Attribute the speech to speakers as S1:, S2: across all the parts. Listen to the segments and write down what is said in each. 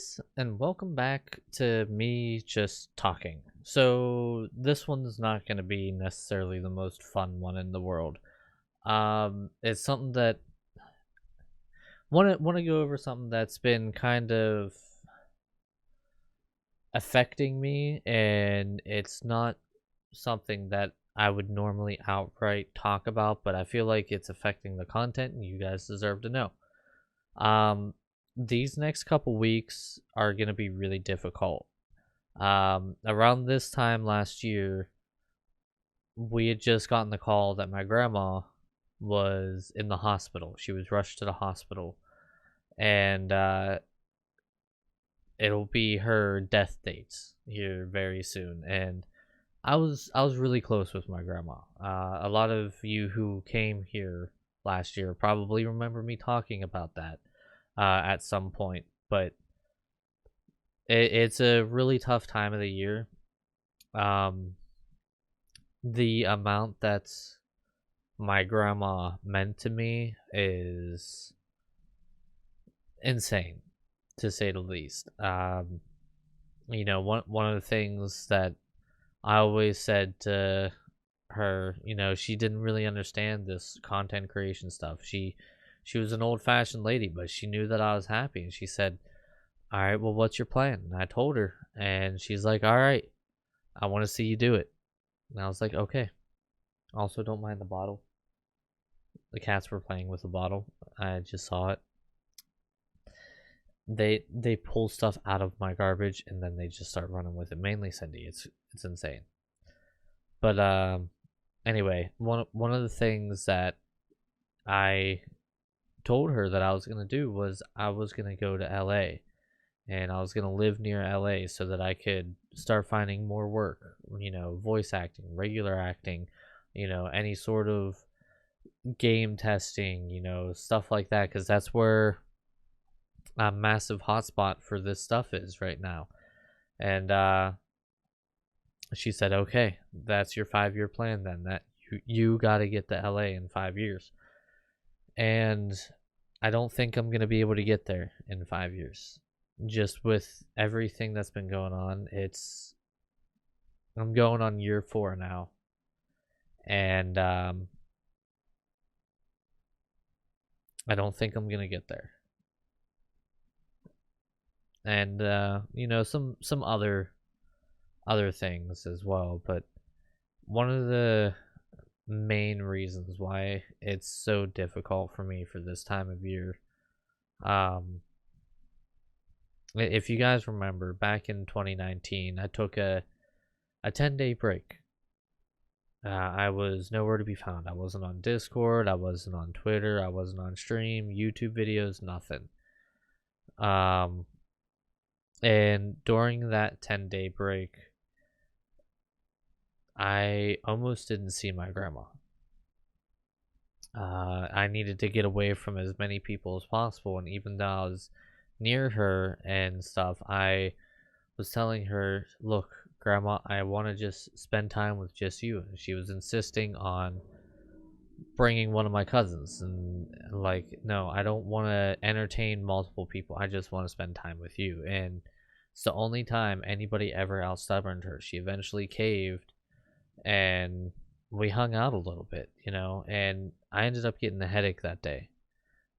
S1: guys, and welcome back to me just talking. So this one's not going to be necessarily the most fun one in the world. It's something that want to go over something that's been kind of affecting me, and it's not something that I would normally outright talk about, but I feel like it's affecting the content, and you guys deserve to know. Um, these next couple weeks are going to be really difficult. Around this time last year, we had just gotten the call that my grandma was in the hospital. She was rushed to the hospital, and it'll be her death date here very soon. And I was really close with my grandma. A lot of you who came here last year probably remember me talking about that at some point, but it's a really tough time of the year. Um, the amount that my grandma meant to me is insane, to say the least. One of the things that I always said to her, she didn't really understand this content creation stuff. She was an old-fashioned lady, but she knew that I was happy, and she said, "All right, well, what's your plan?" And I told her, and she's like, "All right, I want to see you do it." And I was like, "Okay." Also, don't mind the bottle. The cats were playing with the bottle. I just saw it. They pull stuff out of my garbage and then they just start running with it. Mainly Cindy. It's insane. But anyway, one of the things that I told her that I was gonna do was I was gonna go to LA and I was gonna live near LA so that I could start finding more work. Voice acting, regular acting, any sort of game testing, stuff like that, because that's where a massive hotspot for this stuff is right now. And she said, "Okay, that's your 5-year plan then. That you got to get to LA in 5 years." And I don't think I'm going to be able to get there in 5 years. Just with everything that's been going on, I'm going on year 4 now. And I don't think I'm going to get there. And some other things as well, but one of the main reasons why it's so difficult for me for this time of year, if you guys remember back in 2019, I took a 10-day break. I was nowhere to be found. I wasn't on Discord, I wasn't on Twitter, I wasn't on stream, YouTube videos, nothing. And during that 10-day break, I almost didn't see my grandma. I needed to get away from as many people as possible, and even though I was near her and stuff, I was telling her, "Look, Grandma, I want to just spend time with just you." And she was insisting on bringing one of my cousins, and like, "No, I don't want to entertain multiple people. I just want to spend time with you." And it's the only time anybody ever out-stubborned her. She eventually caved, and we hung out a little bit, and I ended up getting a headache that day.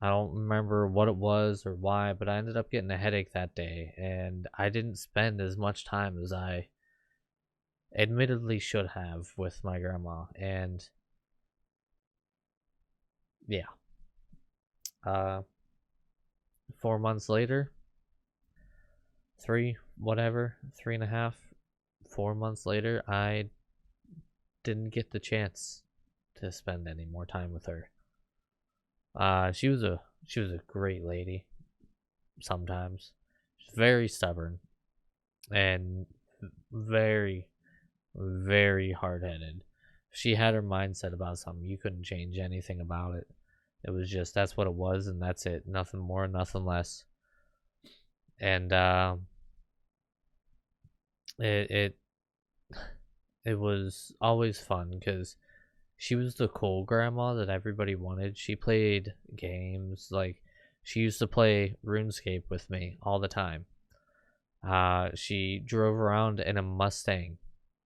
S1: I don't remember what it was or why, but I ended up getting a headache that day, and I didn't spend as much time as I admittedly should have with my grandma. And yeah, 4 months later, 3.5, 4 months later, I didn't get the chance to spend any more time with her. She was a great lady. Sometimes she's very stubborn and very, very hard-headed. She had her mindset about something. You couldn't change anything about it. It was just that's what it was, and that's it. Nothing more, nothing less. And it was always fun because she was the cool grandma that everybody wanted. She played games, like she used to play RuneScape with me all the time. She drove around in a Mustang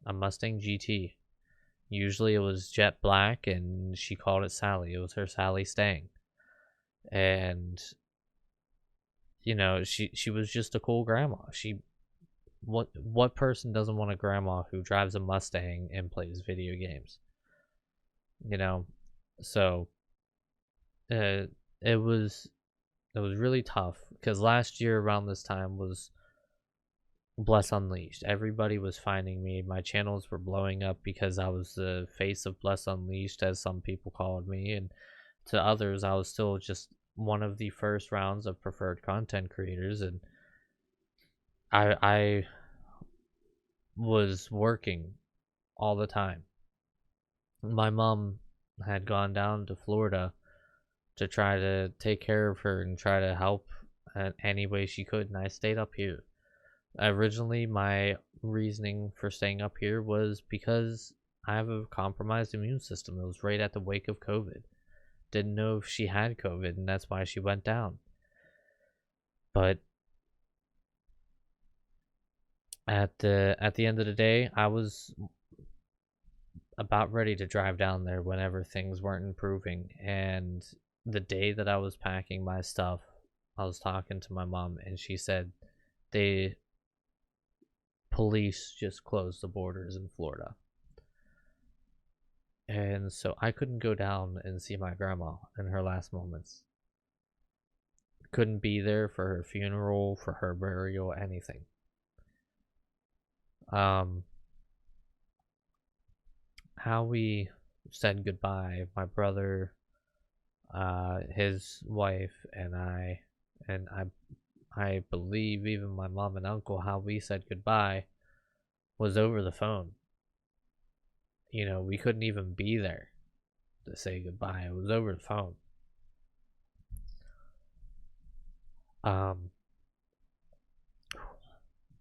S1: GT. Usually it was jet black, and she called it Sally. It was her Sally Stang. And she was just a cool grandma. What person doesn't want a grandma who drives a Mustang and plays video games? You know, so uh, it was really tough because last year around this time was Bless Unleashed. Everybody was finding me. My channels were blowing up because I was the face of Bless Unleashed, as some people called me, and to others, I was still just one of the first rounds of preferred content creators, and I was working all the time. My mom had gone down to Florida to try to take care of her and try to help in any way she could, and I stayed up here. Originally, my reasoning for staying up here was because I have a compromised immune system. It was right at the wake of COVID. Didn't know if she had COVID, and that's why she went down. But at the end of the day, I was about ready to drive down there whenever things weren't improving. And the day that I was packing my stuff, I was talking to my mom, and she said the police just closed the borders in Florida. And so I couldn't go down and see my grandma in her last moments. Couldn't be there for her funeral, for her burial, anything. How we said goodbye, my brother, his wife, and I believe even my mom and uncle, how we said goodbye was over the phone. We couldn't even be there to say goodbye. It was over the phone.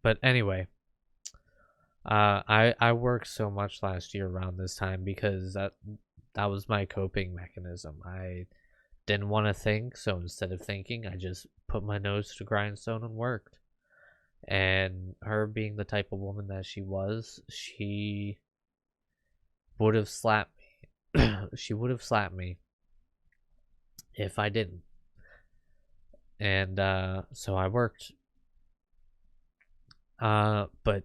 S1: But anyway, I worked so much last year around this time because that was my coping mechanism. I didn't want to think, so instead of thinking, I just put my nose to the grindstone and worked. And her being the type of woman that she was, she would have slapped me. She would have slapped me if I didn't. And so I worked. But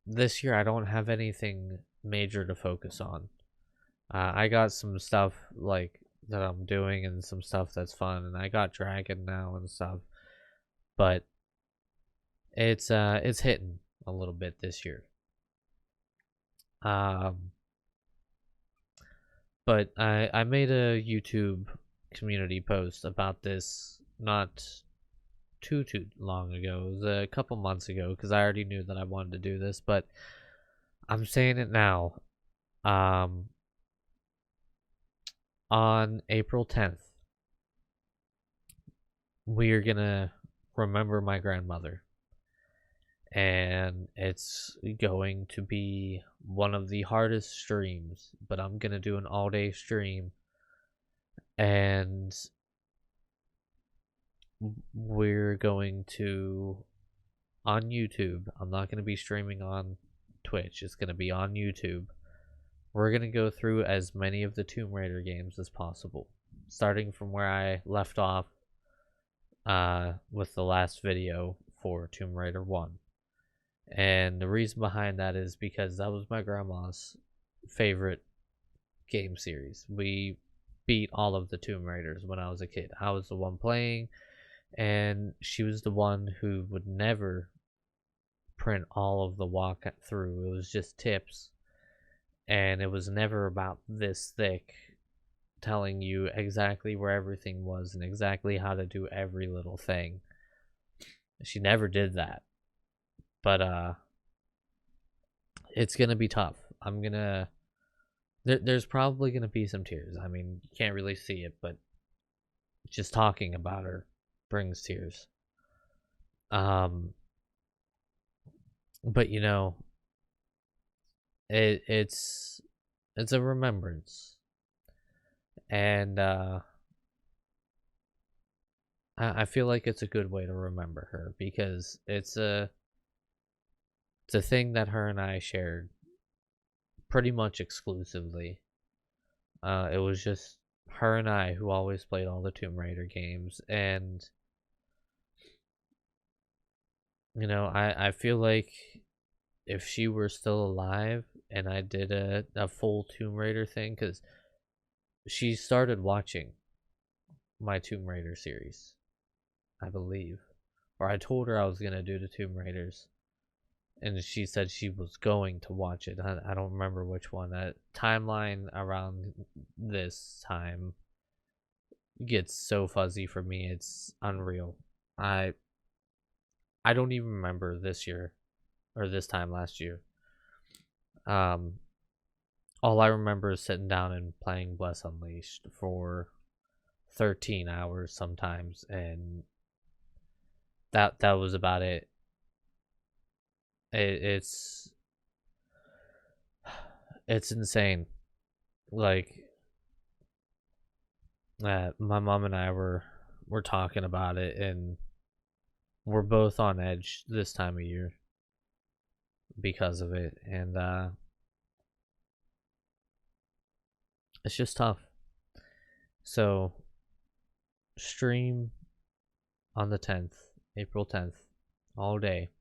S1: this year I don't have anything major to focus on. I got some stuff like that I'm doing and some stuff that's fun, and I got Dragon now and stuff. But it's hitting a little bit this year. But I made a YouTube community post about this not too long ago. It was a couple months ago because I already knew that I wanted to do this, but I'm saying it now. On April 10th, we are gonna remember my grandmother, and it's going to be one of the hardest streams, but I'm gonna do an all-day stream, and we're going to, on YouTube, I'm not going to be streaming on Twitch, it's going to be on YouTube. We're going to go through as many of the Tomb Raider games as possible, starting from where I left off with the last video for Tomb Raider 1. And the reason behind that is because that was my grandma's favorite game series. We beat all of the Tomb Raiders when I was a kid. I was the one playing, and she was the one who would never print all of the walkthrough. It was just tips, and it was never about this thick, telling you exactly where everything was and exactly how to do every little thing. She never did that. But it's gonna be tough. There's probably gonna be some tears. I mean, you can't really see it, but just talking about her brings tears. But it's a remembrance, and I feel like it's a good way to remember her because it's a it's a thing that her and I shared pretty much exclusively. It was just her and I who always played all the Tomb Raider games, and I feel like if she were still alive and I did a full Tomb Raider thing, because she started watching my Tomb Raider series, I believe, or I told her I was gonna do the Tomb Raiders, and she said she was going to watch it. I don't remember which one. That timeline around this time gets so fuzzy for me. It's unreal. I I don't even remember this year or this time last year. Um, all I remember is sitting down and playing Bless Unleashed for 13 hours sometimes, and that was about it. It's it's insane. Like my mom and I were talking about it, and we're both on edge this time of year because of it, and it's just tough. So stream on the 10th, April 10th, all day.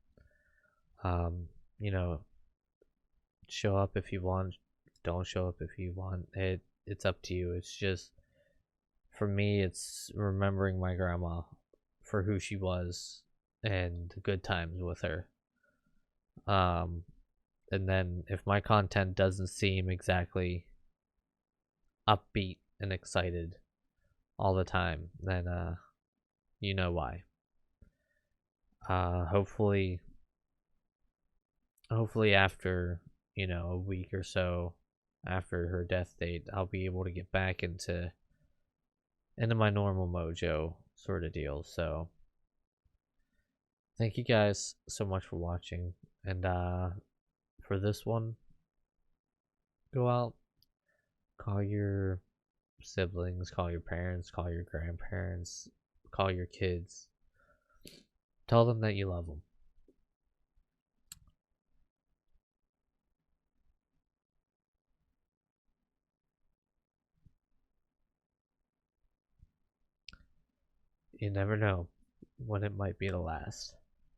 S1: Um, you know, show up if you want, don't show up if you want. It's up to you. It's just for me, it's remembering my grandma for who she was and the good times with her. Um, and then if my content doesn't seem exactly upbeat and excited all the time, then you know why. Hopefully after, a week or so after her death date, I'll be able to get back into my normal mojo sort of deal. So thank you guys so much for watching, and for this one, go out, call your siblings, call your parents, call your grandparents, call your kids, tell them that you love them. You never know when it might be the last.